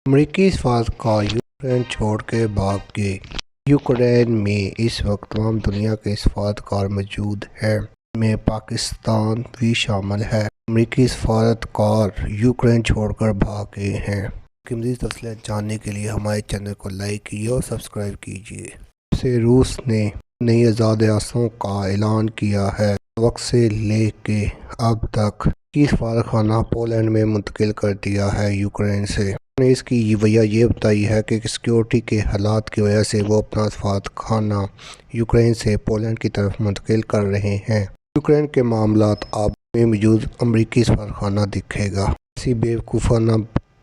امریکی سفارتکار یوکرین چھوڑ کے بھاگ گئے۔ یوکرین میں اس وقت تمام دنیا کے سفارتکار موجود ہیں، جن میں پاکستان بھی شامل ہے۔ امریکی سفارتکار یوکرین چھوڑ کر بھاگ گئے ہیں۔ اس کی مزید تفصیلات جاننے کے لیے ہمارے چینل کو لائک کیجیے اور سبسکرائب کیجیے۔ جب سے روس نے نئی آزاد ریاستوں کا اعلان کیا ہے، اس وقت سے لے کے اب تک کی سفارتخانہ پولینڈ میں منتقل کر دیا ہے یوکرین سے۔ انہوں نے اس کی وجہ یہ بتائی ہے کہ سیکیورٹی کے حالات کی وجہ سے وہ اپنا سفارتخانہ یوکرین سے پولینڈ کی طرف منتقل کر رہے ہیں۔ یوکرین کے معاملات اب میں موجود امریکی سفارتخانہ دیکھے گا۔ ایسی بیوقوفانہ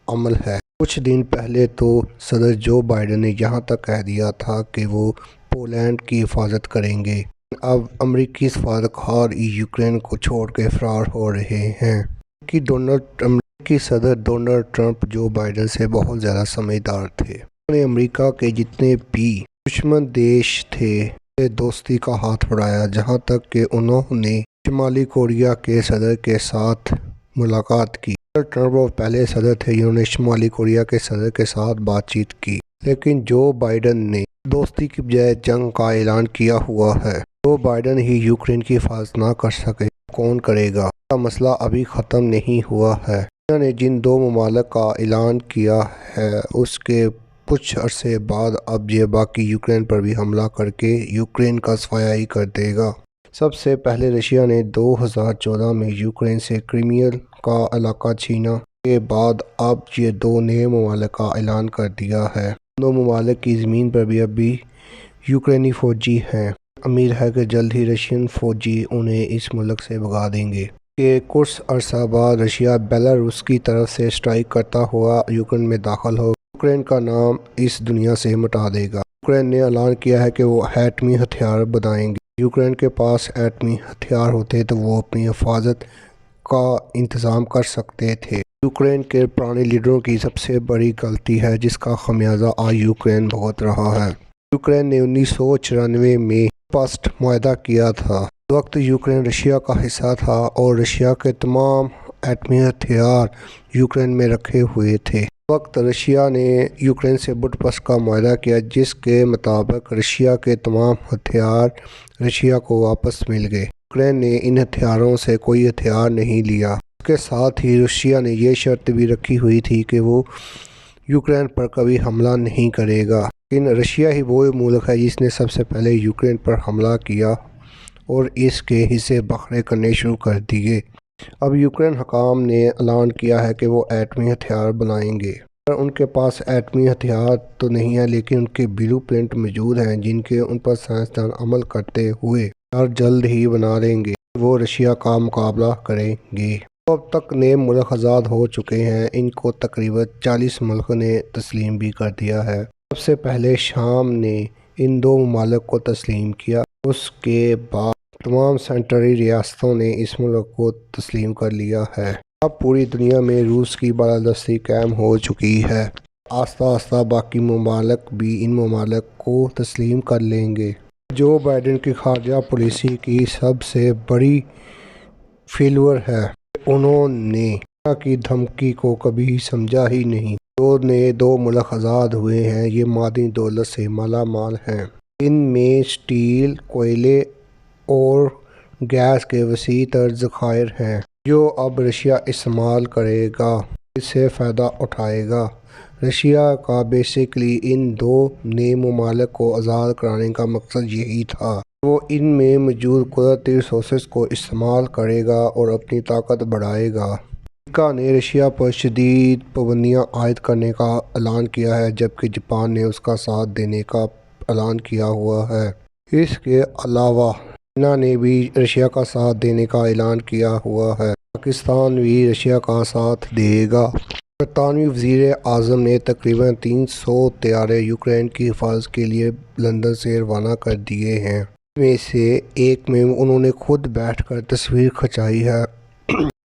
عمل ہے۔ کچھ دن پہلے تو صدر جو بائیڈن نے یہاں تک کہہ دیا تھا کہ وہ پولینڈ کی حفاظت کریں گے۔ اب امریکی سفارتکار یوکرین کو چھوڑ کے فرار ہو رہے ہیں۔ امریکی صدر ڈونلڈ ٹرمپ جو بائیڈن سے بہت زیادہ سمجھدار تھے۔ انہوں نے امریکہ کے جتنے بھی دشمن دیش تھے سے دوستی کا ہاتھ بڑھایا، جہاں تک کہ انہوں نے شمالی کوریا کے صدر کے ساتھ ملاقات کی۔ ڈونلڈ ٹرمپ وہ پہلے صدر تھے جنہوں نے شمالی کوریا کے صدر کے ساتھ بات چیت کی، لیکن جو بائیڈن نے دوستی کی بجائے جنگ کا اعلان کیا ہوا ہے۔ جو بائیڈن ہی یوکرین کی حفاظت نہ کر سکے، کون کرے گا؟ اس کا مسئلہ ابھی ختم نہیں ہوا ہے۔ دنیا نے جن دو ممالک کا اعلان کیا ہے، اس کے کچھ عرصے بعد اب یہ باقی یوکرین پر بھی حملہ کر کے یوکرین کا صفایا ہی کر دے گا۔ سب سے پہلے رشیا نے 2014 میں یوکرین سے کرائمیا کا علاقہ چھینا۔ کے بعد اب یہ دو نئے ممالک کا اعلان کر دیا ہے۔ دو ممالک کی زمین پر بھی ابھی یوکرینی فوجی ہیں۔ امید ہے کہ جلد ہی رشین فوجی انہیں اس ملک سے بھگا دیں گے۔ کہ کچھ عرصہ بعد رشیا بیلاروس کی طرف سے اسٹرائک کرتا ہوا یوکرین میں داخل ہو یوکرین کا نام اس دنیا سے مٹا دے گا۔ یوکرین نے اعلان کیا ہے کہ وہ ایٹمی ہتھیار بنائیں گے۔ یوکرین کے پاس ایٹمی ہتھیار ہوتے تو وہ اپنی حفاظت کا انتظام کر سکتے تھے۔ یوکرین کے پرانے لیڈروں کی سب سے بڑی غلطی ہے، جس کا خمیازہ آج یوکرین بھگت رہا ہے۔ یوکرین نے 1994 میں بڈاپسٹ معاہدہ کیا تھا۔ اس وقت یوکرین رشیا کا حصہ تھا اور رشیا کے تمام ایٹمی ہتھیار یوکرین میں رکھے ہوئے تھے۔ اس وقت رشیا نے یوکرین سے بڈاپسٹ کا معاہدہ کیا، جس کے مطابق رشیا کے تمام ہتھیار رشیا کو واپس مل گئے۔ یوکرین نے ان ہتھیاروں سے کوئی ہتھیار نہیں لیا۔ اس کے ساتھ ہی رشیا نے یہ شرط بھی رکھی ہوئی تھی کہ وہ یوکرین پر کبھی حملہ نہیں کرے گا۔ لیکن رشیا ہی وہ ملک ہے جس نے سب سے پہلے یوکرین پر حملہ کیا اور اس کے حصے بکھرے کرنے شروع کر دیے۔ اب یوکرین حکام نے اعلان کیا ہے کہ وہ ایٹمی ہتھیار بنائیں گے۔ ان کے پاس ایٹمی ہتھیار تو نہیں ہے، لیکن ان کے بلیو پرنٹ موجود ہیں، جن کے ان پر سائنسدان عمل کرتے ہوئے اور جلد ہی بنا لیں گے۔ وہ رشیا کا مقابلہ کریں گے۔ اب تک نئے ملک آزاد ہو چکے ہیں، ان کو تقریباً 40 ملک نے تسلیم بھی کر دیا ہے۔ سب سے پہلے شام نے ان دو ممالک کو تسلیم کیا، اس کے بعد تمام سینٹرلی ریاستوں نے اس ملک کو تسلیم کر لیا ہے۔ اب پوری دنیا میں روس کی بالادستی قائم ہو چکی ہے۔ آہستہ آہستہ باقی ممالک بھی ان ممالک کو تسلیم کر لیں گے۔ جو بائیڈن کی خارجہ پالیسی کی سب سے بڑی فیلور ہے، انہوں نے امریکہ کی دھمکی کو کبھی سمجھا ہی نہیں۔ جو نئے دو ملک آزاد ہوئے ہیں، یہ معدنی دولت سے مالا مال ہیں۔ ان میں اسٹیل، کوئلے اور گیس کے وسیع تر ذخائر ہیں، جو اب رشیا استعمال کرے گا، اس سے فائدہ اٹھائے گا۔ رشیا کا بیسیکلی ان دو نئے ممالک کو آزاد کرانے کا مقصد یہی تھا۔ وہ ان میں موجود قدرتی ریسورسز کو استعمال کرے گا اور اپنی طاقت بڑھائے گا۔ امریکہ نے رشیا پر شدید پابندیاں عائد کرنے کا اعلان کیا ہے، جبکہ جاپان نے اس کا ساتھ دینے کا اعلان کیا ہوا ہے۔ اس کے علاوہ چائنا نے بھی رشیا کا ساتھ دینے کا اعلان کیا ہوا ہے۔ پاکستان بھی رشیا کا ساتھ دے گا۔ برطانوی وزیر اعظم نے تقریباً 300 طیارے یوکرین کی حفاظت کے لیے لندن سے روانہ کر دیے ہیں۔ ان میں سے ایک میں انہوں نے خود بیٹھ کر تصویر کھنچائی ہے۔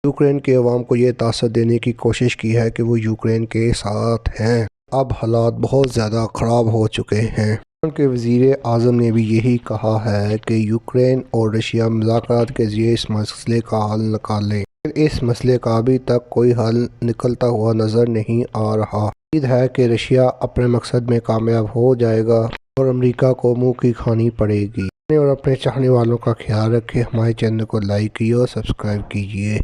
یوکرین کے عوام کو یہ تاثر دینے کی کوشش کی ہے کہ وہ یوکرین کے ساتھ ہیں۔ اب حالات بہت زیادہ خراب ہو چکے ہیں۔ ان کے وزیر اعظم نے بھی یہی کہا ہے کہ یوکرین اور رشیا مذاکرات کے ذریعے اس مسئلے کا حل نکالیں، لیکن اس مسئلے کا ابھی تک کوئی حل نکلتا ہوا نظر نہیں آ رہا۔ امید ہے کہ رشیا اپنے مقصد میں کامیاب ہو جائے گا اور امریکہ کو منہ کی کھانی پڑے گی۔ اپنے اور اپنے چاہنے والوں کا خیال رکھیں۔ ہمارے چینل کو لائک کیجیے اور سبسکرائب کیجیے۔